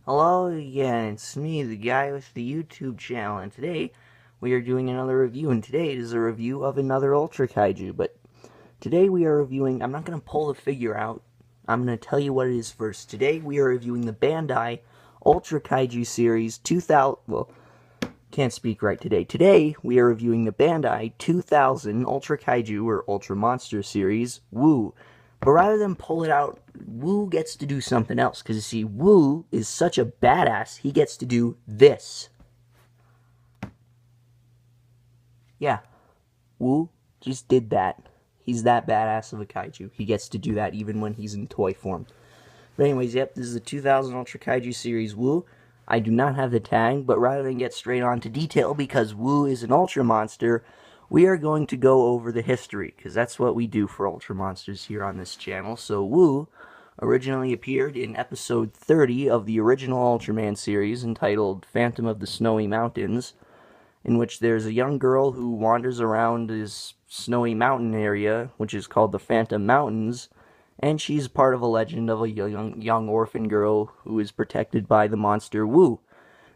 Hello again, it's me, the guy with the YouTube channel, and today we are doing another review, and today it is a review of another Ultra Kaiju, but today we are reviewing, I'm not going to pull the figure out, I'm going to tell you what it is first. Today we are reviewing the Bandai Ultra Kaiju Series 2000, well, can't speak right today. Today we are reviewing the Bandai 2000 Ultra Kaiju, or Ultra Monster Series, Woo. But rather than pull it out, Woo gets to do something else. Because you see, Woo is such a badass, he gets to do this. Yeah, Woo just did that. He's that badass of a kaiju. He gets to do that even when he's in toy form. But anyways, yep, this is the 2000 Ultra Kaiju Series Woo. I do not have the tag, but rather than get straight on to detail, because Woo is an Ultra Monster, we are going to go over the history, because that's what we do for Ultra Monsters here on this channel. So Woo originally appeared in episode 30 of the original Ultraman series, entitled Phantom of the Snowy Mountains, in which there's a young girl who wanders around this snowy mountain area, which is called the Phantom Mountains, and she's part of a legend of a young orphan girl who is protected by the monster Woo.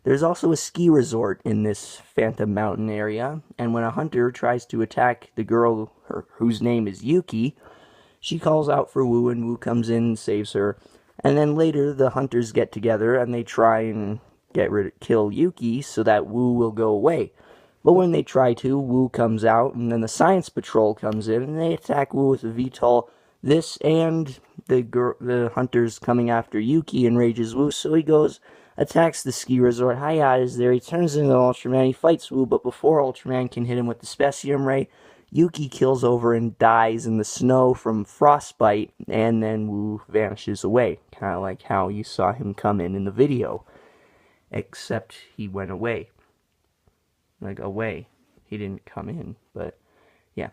There's also a ski resort in this Phantom Mountain area, and when a hunter tries to attack the girl whose name is Yuki, she calls out for Woo, and Woo comes in and saves her. And then later, the hunters get together, and they try and kill Yuki so that Woo will go away. But when they try to, Woo comes out, and then the Science Patrol comes in, and they attack Woo with a VTOL. This and the hunters coming after Yuki enrages Woo, so he goes, attacks the ski resort. Hayat is there, he turns into Ultraman, he fights Woo, but before Ultraman can hit him with the Specium Ray, Yuki kills over and dies in the snow from frostbite, and then Woo vanishes away, kind of like how you saw him come in the video, except he went away. Like, away. He didn't come in, but yeah.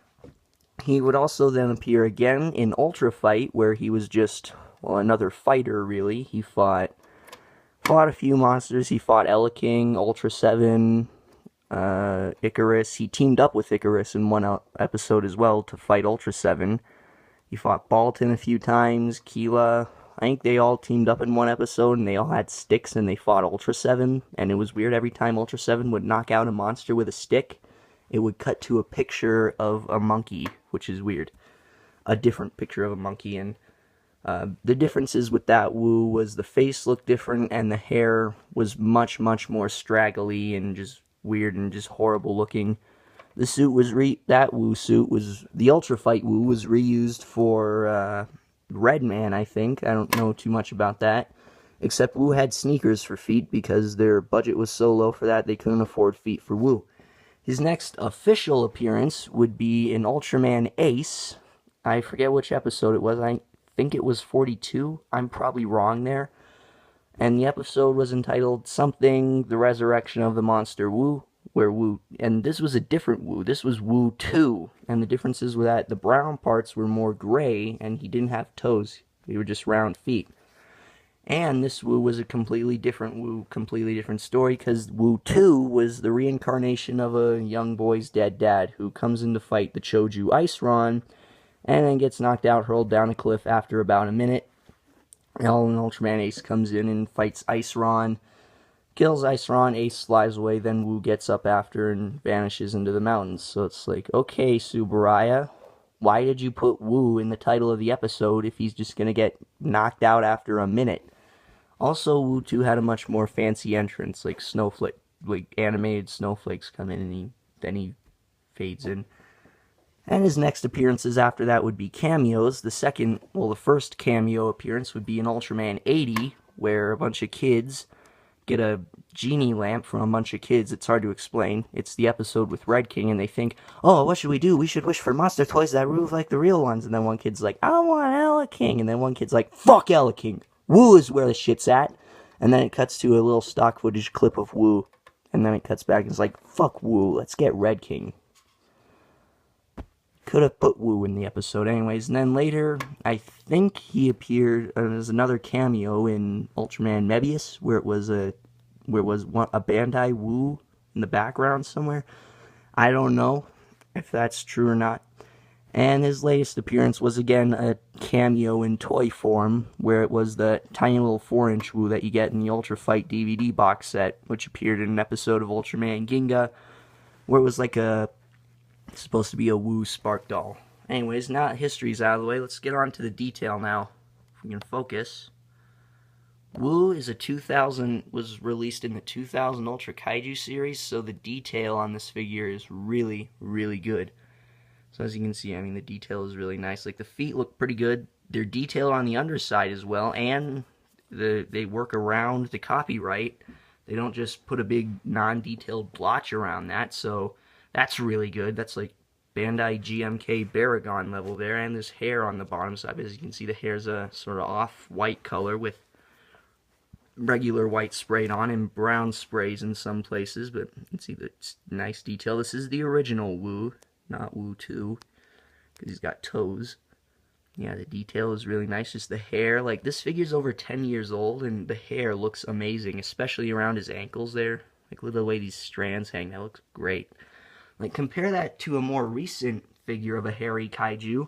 He would also then appear again in Ultra Fight, where he was just, well, another fighter, really. He fought a few monsters. He fought King, Ultra 7, Icarus. He teamed up with Icarus in one episode as well to fight Ultra 7. He fought Baltan a few times, Keela. I think they all teamed up in one episode, and they all had sticks, and they fought Ultra 7, and it was weird. Every time Ultra 7 would knock out a monster with a stick, it would cut to a picture of a monkey, which is weird. A different picture of a monkey, and the differences with that Woo was the face looked different, and the hair was much, much more straggly, and just weird, and just horrible looking. The suit was that Woo suit was, the Ultra Fight Woo was reused for, Redman, I think. I don't know too much about that. Except Woo had sneakers for feet because their budget was so low for that they couldn't afford feet for Woo. His next official appearance would be in Ultraman Ace. I forget which episode it was. I think it was 42. I'm probably wrong there. And the episode was entitled something, The Resurrection of the Monster Woo, where Woo, and this was a different Woo. This was Woo 2, and the differences were that the brown parts were more gray, and he didn't have toes. They were just round feet. And this Woo was a completely different Woo, completely different story, because Woo 2 was the reincarnation of a young boy's dead dad who comes in to fight the Choju Ice Ron, and then gets knocked out, hurled down a cliff after about a minute. And Ultraman Ace comes in and fights Ice Ron, kills Ice Ron, Ace flies away, then Woo gets up after and vanishes into the mountains. So it's like, okay, Subaraya, why did you put Woo in the title of the episode if he's just gonna get knocked out after a minute? Also, Woo 2 had a much more fancy entrance, like snowflake, like animated snowflakes come in, and then he fades in. And his next appearances after that would be cameos. The first cameo appearance would be in Ultraman 80, where a bunch of kids get a genie lamp from a bunch of kids. It's hard to explain. It's the episode with Red King, and they think, oh, what should we do? We should wish for monster toys that move like the real ones. And then one kid's like, I want Ella King. And then one kid's like, fuck Ella King. Woo is where the shit's at. And then it cuts to a little stock footage clip of Woo. And then it cuts back and it's like, fuck Woo, let's get Red King. Could have put Woo in the episode anyways. And then later, I think he appeared as another cameo in Ultraman Mebius, where it was a Bandai Woo in the background somewhere. I don't know if that's true or not. And his latest appearance was again a cameo in toy form, where it was the tiny little 4-inch Wu that you get in the Ultra Fight DVD box set, which appeared in an episode of Ultraman Ginga, where it was like supposed to be a Wu Spark doll. Anyways, now that history's out of the way, let's get on to the detail now. If we can focus. Wu is was released in the 2000 Ultra Kaiju series, so the detail on this figure is really, really good. So as you can see, I mean, the detail is really nice. Like, the feet look pretty good. They're detailed on the underside as well, and they work around the copyright. They don't just put a big non-detailed blotch around that, so that's really good. That's like Bandai GMK Baragon level there, and there's hair on the bottom side. As you can see, the hair's a sort of off-white color with regular white sprayed on and brown sprays in some places, but you can see the nice detail. This is the original Wu, not Wu 2, because he's got toes. Yeah, the detail is really nice. Just the hair, like, this figure's over 10 years old, and the hair looks amazing, especially around his ankles there. Like, look at the way these strands hang. That looks great. Like, compare that to a more recent figure of a hairy kaiju,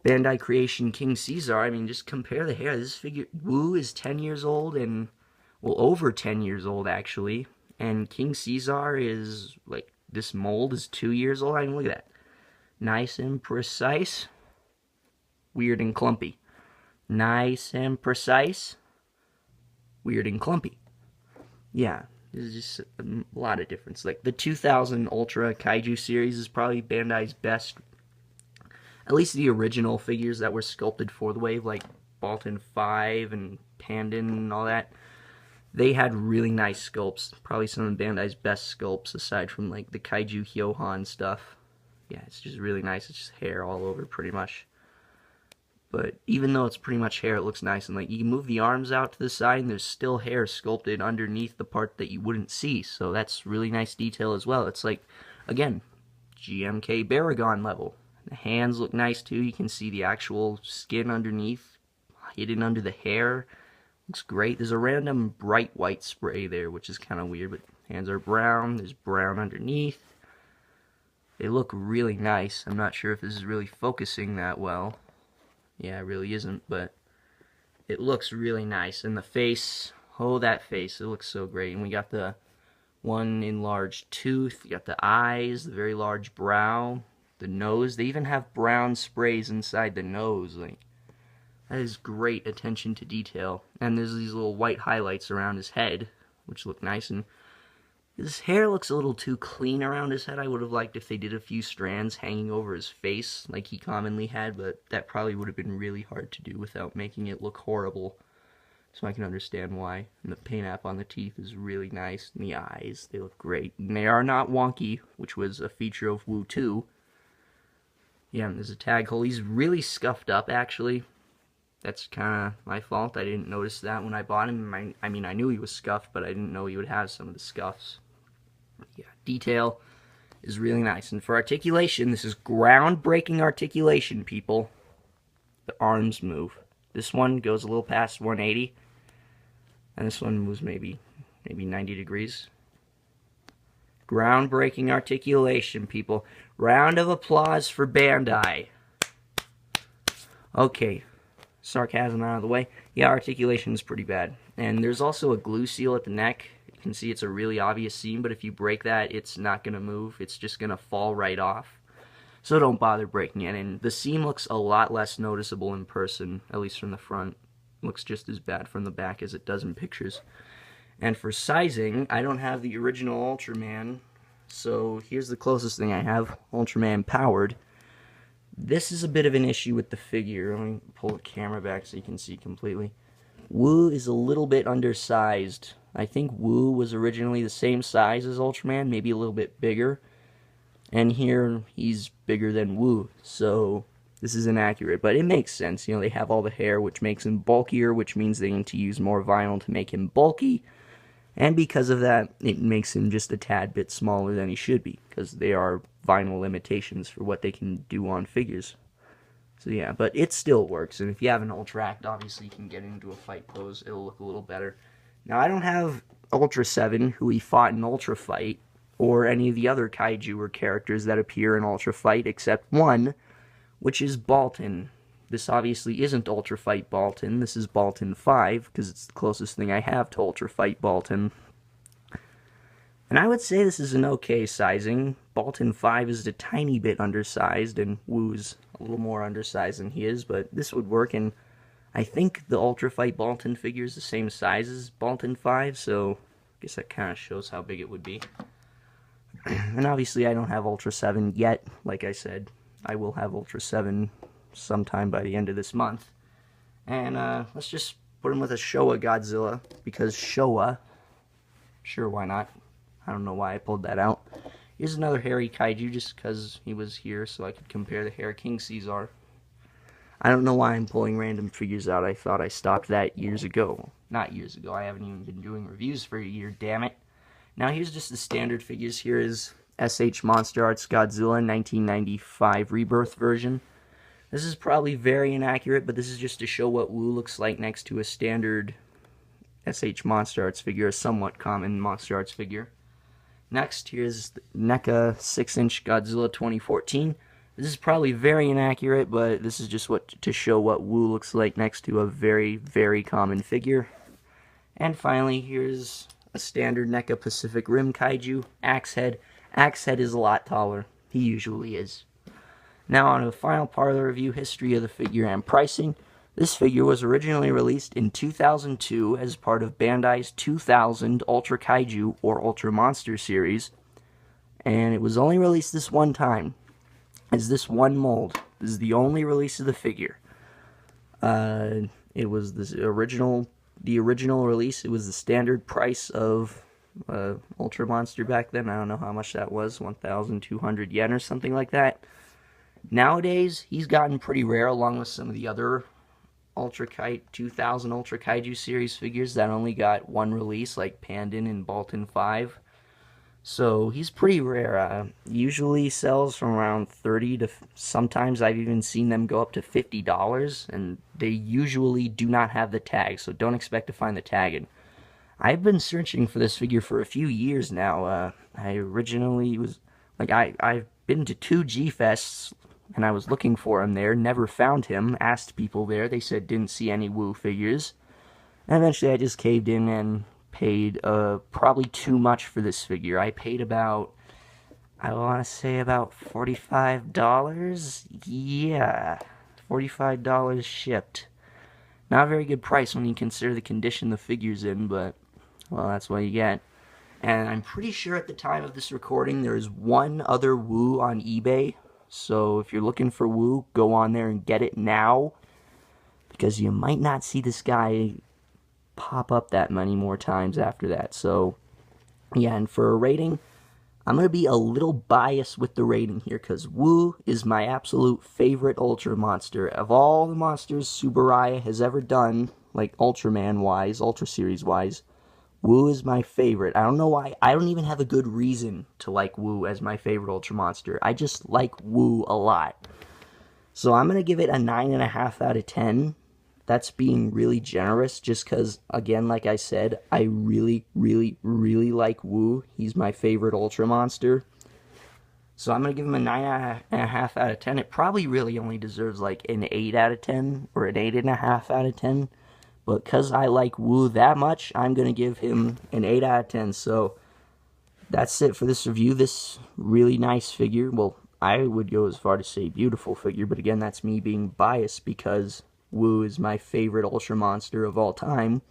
Bandai Creation King Caesar. I mean, just compare the hair. This figure, Wu is 10 years old, and, well, over 10 years old, actually. And King Caesar is, like, this mold is 2 years old. I mean, look at that. Nice and precise. Weird and clumpy. Nice and precise. Weird and clumpy. Yeah, there's just a lot of difference. Like, the 2000 Ultra Kaiju series is probably Bandai's best. At least the original figures that were sculpted for the wave, like Baltan 5 and Pandan and all that, they had really nice sculpts. Probably some of Bandai's best sculpts, aside from, like, the Kaiju Hyohan stuff. Yeah, it's just really nice. It's just hair all over, pretty much. But even though it's pretty much hair, it looks nice. And, like, you can move the arms out to the side, and there's still hair sculpted underneath the part that you wouldn't see. So that's really nice detail as well. It's like, again, GMK Baragon level. The hands look nice, too. You can see the actual skin underneath, hidden under the hair. Looks great. There's a random bright white spray there, which is kind of weird, but hands are brown. There's brown underneath. They look really nice. I'm not sure if this is really focusing that well. Yeah, it really isn't, but it looks really nice. And the face, oh, that face, it looks so great. And we got the one enlarged tooth. You got the eyes, the very large brow, the nose. They even have brown sprays inside the nose. Like, that is great attention to detail. And there's these little white highlights around his head, which look nice. And his hair looks a little too clean around his head. I would have liked if they did a few strands hanging over his face like he commonly had, but that probably would have been really hard to do without making it look horrible. So I can understand why. And the paint app on the teeth is really nice. And the eyes, they look great. And they are not wonky, which was a feature of Wu 2. Yeah, and there's a tag hole. He's really scuffed up, actually. That's kind of my fault. I didn't notice that when I bought him. I mean, I knew he was scuffed, but I didn't know he would have some of the scuffs. Yeah, detail is really nice. And for articulation, this is groundbreaking articulation, people. The arms move. This one goes a little past 180. And this one moves maybe 90 degrees. Groundbreaking articulation, people. Round of applause for Bandai. Okay, sarcasm out of the way. Yeah, articulation is pretty bad. And there's also a glue seal at the neck. You can see it's a really obvious seam, but if you break that, it's not going to move. It's just going to fall right off. So don't bother breaking it. And the seam looks a lot less noticeable in person, at least from the front. It looks just as bad from the back as it does in pictures. And for sizing, I don't have the original Ultraman, so here's the closest thing I have, Ultraman Powered. This is a bit of an issue with the figure. Let me pull the camera back so you can see completely. Wu is a little bit undersized. I think Wu was originally the same size as Ultraman, maybe a little bit bigger. And here, he's bigger than Wu, so this is inaccurate. But it makes sense, you know, they have all the hair, which makes him bulkier, which means they need to use more vinyl to make him bulky. And because of that, it makes him just a tad bit smaller than he should be, because they are vinyl limitations for what they can do on figures. So yeah, but it still works, and if you have an Ultra Act, obviously you can get into a fight pose, it'll look a little better. Now, I don't have Ultra 7, who he fought in Ultra Fight, or any of the other kaiju or characters that appear in Ultra Fight, except one, which is Baltan. This obviously isn't Ultra Fight Baltan. This is Baltan 5, because it's the closest thing I have to Ultra Fight Baltan. And I would say this is an okay sizing. Baltan 5 is a tiny bit undersized, and Wu's a little more undersized than he is, but this would work, and I think the Ultra Fight Baltan figure is the same size as Baltan 5, so I guess that kind of shows how big it would be. And obviously I don't have Ultra 7 yet. Like I said, I will have Ultra 7 sometime by the end of this month. And let's just put him with a Showa Godzilla, because Showa, sure, why not? I don't know why I pulled that out. Here's another hairy kaiju, just because he was here, so I could compare the hair King Caesar. I don't know why I'm pulling random figures out. I thought I stopped that years ago. Not years ago, I haven't even been doing reviews for a year, damn it. Now here's just the standard figures. Here is SH Monster Arts Godzilla 1995 Rebirth version. This is probably very inaccurate, but this is just to show what Wu looks like next to a standard SH Monster Arts figure, a somewhat common Monster Arts figure. Next, here's NECA 6-inch Godzilla 2014. This is probably very inaccurate, but this is just to show what Wu looks like next to a very, very common figure. And finally, here's a standard NECA Pacific Rim Kaiju, Axehead. Axehead is a lot taller. He usually is. Now on to the final part of the review, history of the figure and pricing. This figure was originally released in 2002 as part of Bandai's 2000 Ultra Kaiju or Ultra Monster series, and it was only released this one time, as this one mold. This is the only release of the figure. It was the original release. It was the standard price of Ultra Monster back then. I don't know how much that was, 1,200 yen or something like that. Nowadays, he's gotten pretty rare, along with some of the other 2000 Ultra Kaiju series figures that only got one release, like Pandan and Baltan 5. So he's pretty rare. Usually sells from around $30 to sometimes I've even seen them go up to $50, and they usually do not have the tag, so don't expect to find the tag. And I've been searching for this figure for a few years now. I originally was like I've been to 2 G-Fests, and I was looking for him there, never found him, asked people there, they said didn't see any Wu figures. And eventually I just caved in and paid probably too much for this figure. I paid about, I want to say about $45? Yeah, $45 shipped. Not a very good price when you consider the condition the figure's in, but, well, that's what you get. And I'm pretty sure at the time of this recording there is one other Wu on eBay. So if you're looking for Wu, go on there and get it now, because you might not see this guy pop up that many more times after that. So yeah, and for a rating, I'm going to be a little biased with the rating here, because Wu is my absolute favorite Ultra monster. Of all the monsters Tsuburaya has ever done, like Ultraman-wise, Ultra Series-wise, Wu is my favorite. I don't know why. I don't even have a good reason to like Wu as my favorite Ultra monster. I just like Wu a lot. So I'm going to give it a 9.5 out of 10. That's being really generous, just because, again, like I said, I really, really, really like Wu. He's my favorite Ultra monster. So I'm going to give him a 9.5 out of 10. It probably really only deserves like an 8 out of 10 or an 8.5 out of 10. But because I like Wu that much, I'm going to give him an 8 out of 10. So that's it for this review. This really nice figure. Well, I would go as far to say beautiful figure. But again, that's me being biased because Wu is my favorite Ultra monster of all time.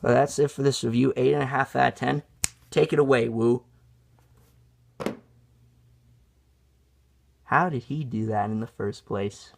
But that's it for this review. 8.5 out of 10. Take it away, Wu. How did he do that in the first place?